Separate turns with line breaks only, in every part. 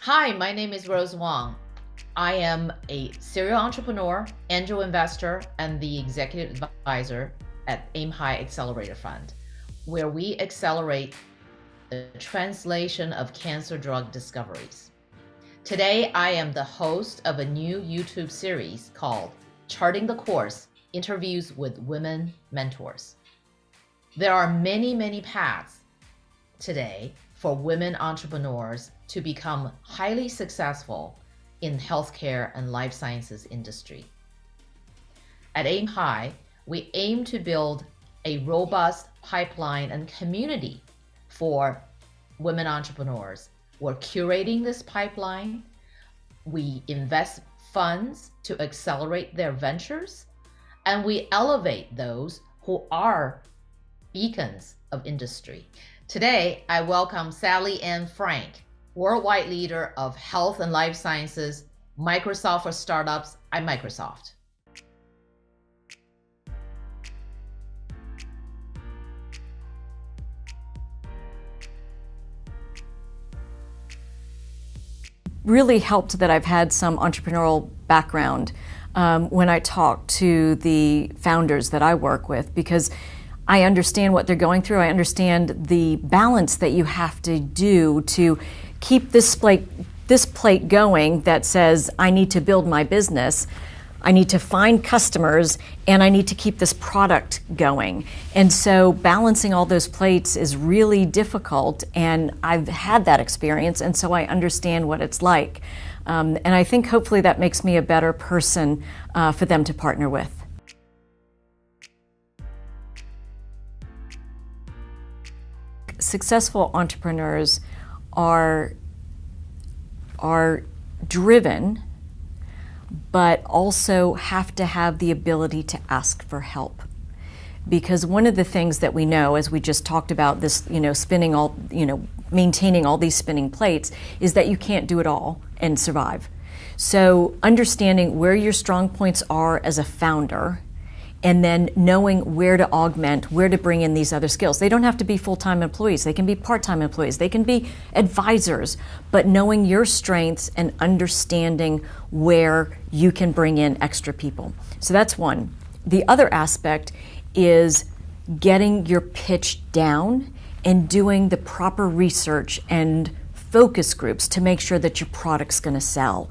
Hi, my name is Rose Wong. I am a serial entrepreneur, angel investor, and the executive advisor at Aim High Accelerator Fund, where we accelerate the translation of cancer drug discoveries. Today, I am the host of a new YouTube series called Charting the Course: Interviews with Women Mentors. There are many paths today for women entrepreneurs to become highly successful in healthcare and life sciences industry. At Aim High, we aim to build a robust pipeline and community for women entrepreneurs. We're curating this pipeline. We invest funds to accelerate their ventures, and we elevate those who are beacons of industry. Today, I welcome Sally Ann Frank, worldwide leader of health and life sciences, Microsoft for Startups at Microsoft.
Really helped that I've had some entrepreneurial background when I talk to the founders that I work with, because I understand what they're going through. I understand the balance that you have to do to keep this plate going that says, I need to build my business, I need to find customers, and I need to keep this product going. And so balancing all those plates is really difficult, and I've had that experience, and so I understand what it's like. And I think hopefully that makes me a better person for them to partner with. Successful entrepreneurs are driven, but also have to have the ability to ask for help. Because one of the things that we know, as we just talked about this, maintaining all these spinning plates, is that you can't do it all and survive. So understanding where your strong points are as a founder, and then knowing where to augment, where to bring in these other skills. They don't have to be full-time employees. They can be part-time employees. They can be advisors, but knowing your strengths and understanding where you can bring in extra people. So that's one. The other aspect is getting your pitch down and doing the proper research and focus groups to make sure that your product's going to sell.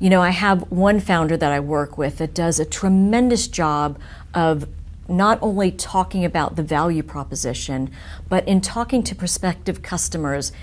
You know, I have one founder that I work with that does a tremendous job of not only talking about the value proposition, but in talking to prospective customers,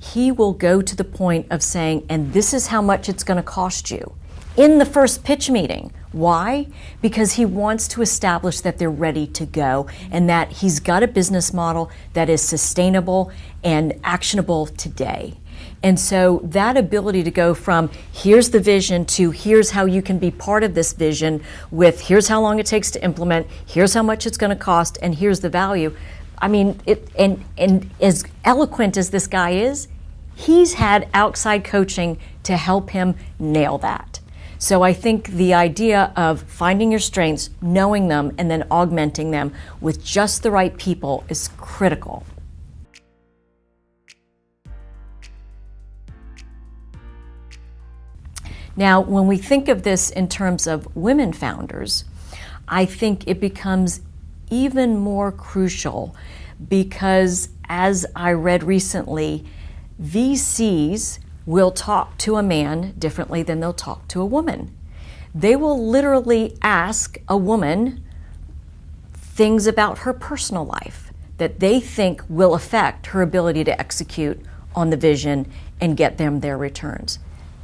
he will go to the point of saying, and this is how much it's going to cost you in the first pitch meeting. Why? Because he wants to establish that they're ready to go and that he's got a business model that is sustainable and actionable today. And so that ability to go from here's the vision to here's how you can be part of this vision with here's how long it takes to implement, here's how much it's going to cost, and here's the value. I mean, and as eloquent as this guy is, he's had outside coaching to help him nail that. So I think the idea of finding your strengths, knowing them, and then augmenting them with just the right people is critical. Now, when we think of this in terms of women founders, I think it becomes even more crucial because, as I read recently, VCs will talk to a man differently than they'll talk to a woman. They will literally ask a woman things about her personal life that they think will affect her ability to execute on the vision and get them their returns.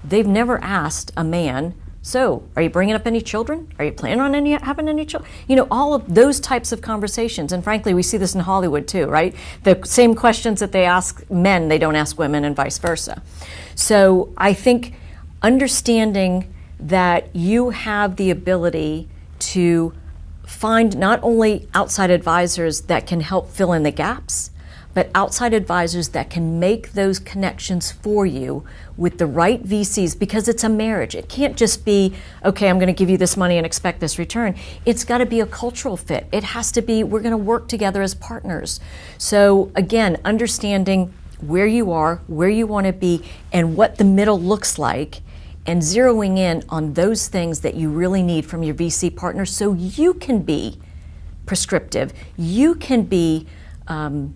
They've never asked a man, so are you bringing up any children? Are you planning on having any children? You know, all of those types of conversations. And frankly, we see this in Hollywood too, right? The same questions that they ask men, they don't ask women, and vice versa. So I think understanding that you have the ability to find not only outside advisors that can help fill in the gaps, but outside advisors that can make those connections for you with the right VCs, because it's a marriage. It can't just be, okay, I'm going to give you this money and expect this return. It's got to be a cultural fit. It has to be, we're going to work together as partners. So again, understanding where you are, where you want to be, and what the middle looks like, and zeroing in on those things that you really need from your VC partner so you can be prescriptive. You can be the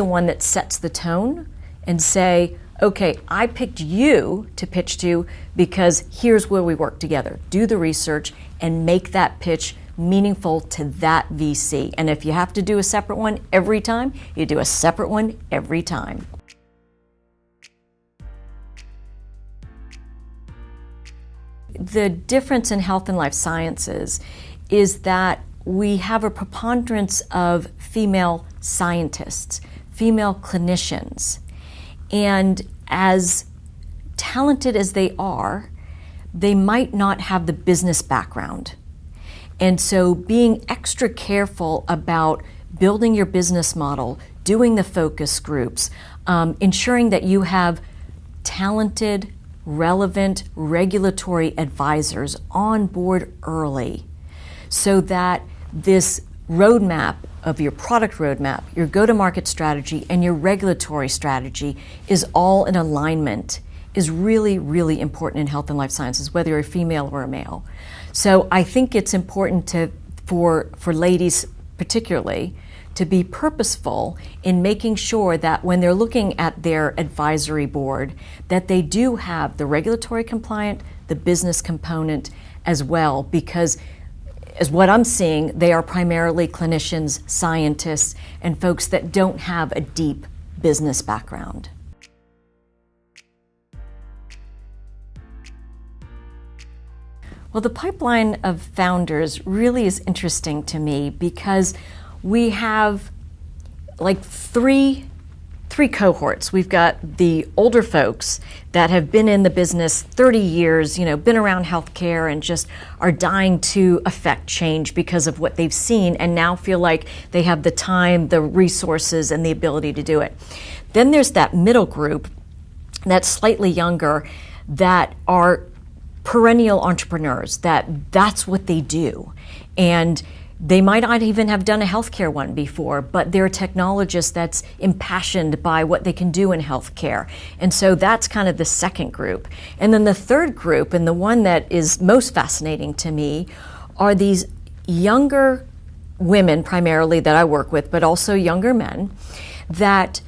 one that sets the tone and say, okay, I picked you to pitch to because here's where we work together. Do the research and make that pitch meaningful to that VC. And if you have to do a separate one every time, you do a separate one every time. The difference in health and life sciences is that we have a preponderance of female scientists, female clinicians, and as talented as they are, they might not have the business background. And so being extra careful about building your business model, doing the focus groups, ensuring that you have talented, relevant regulatory advisors on board early so that this roadmap of your product roadmap, your go-to-market strategy, and your regulatory strategy is all in alignment is really, really important in health and life sciences, whether you're a female or a male. So I think it's important for ladies particularly to be purposeful in making sure that when they're looking at their advisory board, that they do have the regulatory compliant, the business component as well, because as what I'm seeing, they are primarily clinicians, scientists, and folks that don't have a deep business background. Well, the pipeline of founders really is interesting to me because we have like three cohorts. We've got the older folks that have been in the business 30 years, been around healthcare and just are dying to affect change because of what they've seen and now feel like they have the time, the resources, and the ability to do it. Then there's that middle group that's slightly younger that are perennial entrepreneurs, that's what they do. And they might not even have done a healthcare one before, but they're a technologist that's impassioned by what they can do in healthcare. And so that's kind of the second group. And then the third group, and the one that is most fascinating to me, are these younger women primarily that I work with, but also younger men that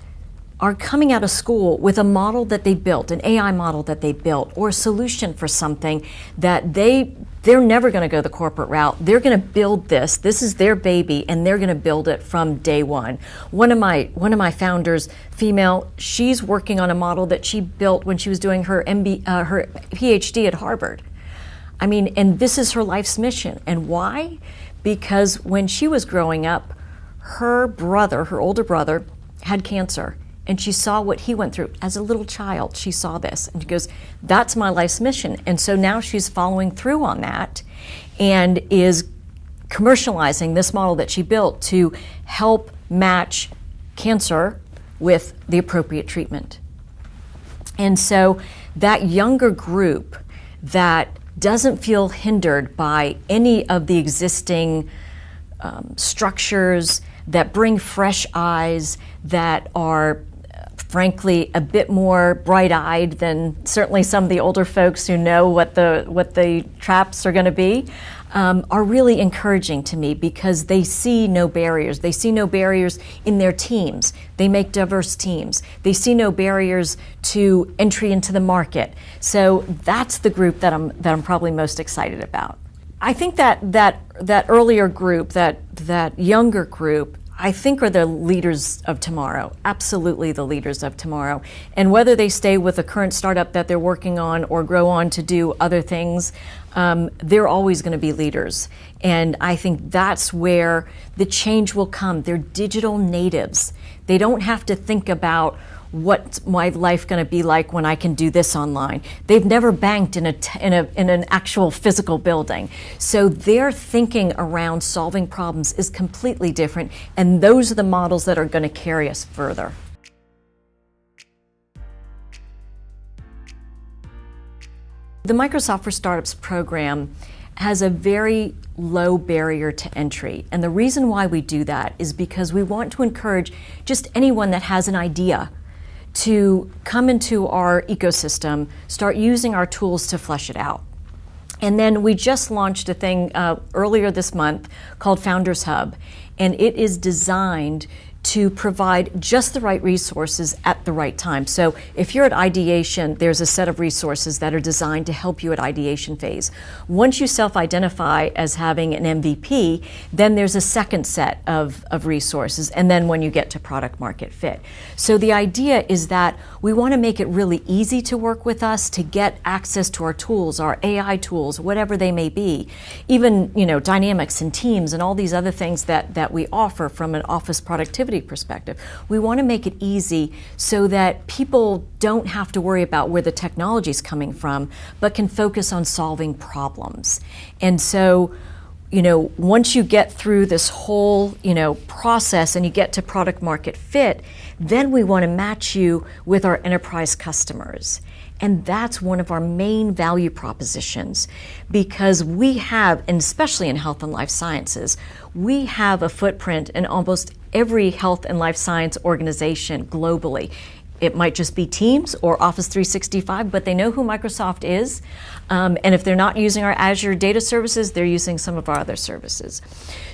are coming out of school with a model that they built, an AI model that they built, or a solution for something that they're never going to go the corporate route. They're going to build this. This is their baby, and they're going to build it from day one. One of my founders, female, she's working on a model that she built when she was doing her her PhD at Harvard. I mean, and this is her life's mission. And why? Because when she was growing up, her older brother, had cancer. And she saw what he went through as a little child. She saw this and she goes, that's my life's mission. And so now she's following through on that and is commercializing this model that she built to help match cancer with the appropriate treatment. And so that younger group that doesn't feel hindered by any of the existing structures, that bring fresh eyes, that are frankly a bit more bright-eyed than certainly some of the older folks who know what the traps are going to be, are really encouraging to me because they see no barriers. They see no barriers in their teams. They make diverse teams. They see no barriers to entry into the market. So that's the group that I'm probably most excited about. I think that earlier group, that younger group, I think are the leaders of tomorrow, absolutely the leaders of tomorrow. And whether they stay with the current startup that they're working on or grow on to do other things, they're always going to be leaders. And I think that's where the change will come. They're digital natives. They don't have to think about what's my life going to be like when I can do this online. They've never banked in an actual physical building. So their thinking around solving problems is completely different, and those are the models that are going to carry us further. The Microsoft for Startups program has a very low barrier to entry. And the reason why we do that is because we want to encourage just anyone that has an idea to come into our ecosystem, start using our tools to flesh it out. And then we just launched a thing earlier this month called Founders Hub, and it is designed to provide just the right resources at the right time. So if you're at ideation, there's a set of resources that are designed to help you at ideation phase. Once you self-identify as having an MVP, then there's a second set of resources, and then when you get to product market fit. So the idea is that we want to make it really easy to work with us, to get access to our tools, our AI tools, whatever they may be, even Dynamics and Teams and all these other things that we offer from an office productivity perspective. We want to make it easy so that people don't have to worry about where the technology is coming from, but can focus on solving problems. And so, once you get through this whole, process and you get to product market fit, then we want to match you with our enterprise customers. And that's one of our main value propositions, because we have, and especially in health and life sciences, we have a footprint in almost every health and life science organization globally. It might just be Teams or Office 365, but they know who Microsoft is. And if they're not using our Azure data services, they're using some of our other services.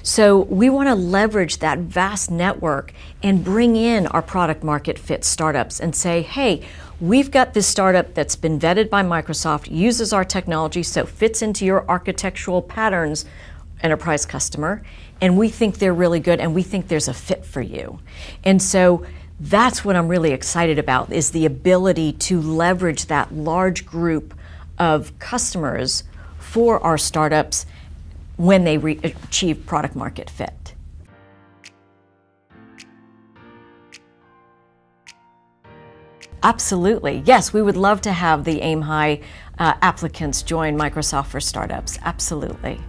So we want to leverage that vast network and bring in our product market fit startups and say, hey, we've got this startup that's been vetted by Microsoft, uses our technology, so fits into your architectural patterns, enterprise customer, and we think they're really good and we think there's a fit for you. And so that's what I'm really excited about, is the ability to leverage that large group of customers for our startups when they achieve product market fit. Absolutely. Yes, we would love to have the AIM High applicants join Microsoft for Startups. Absolutely.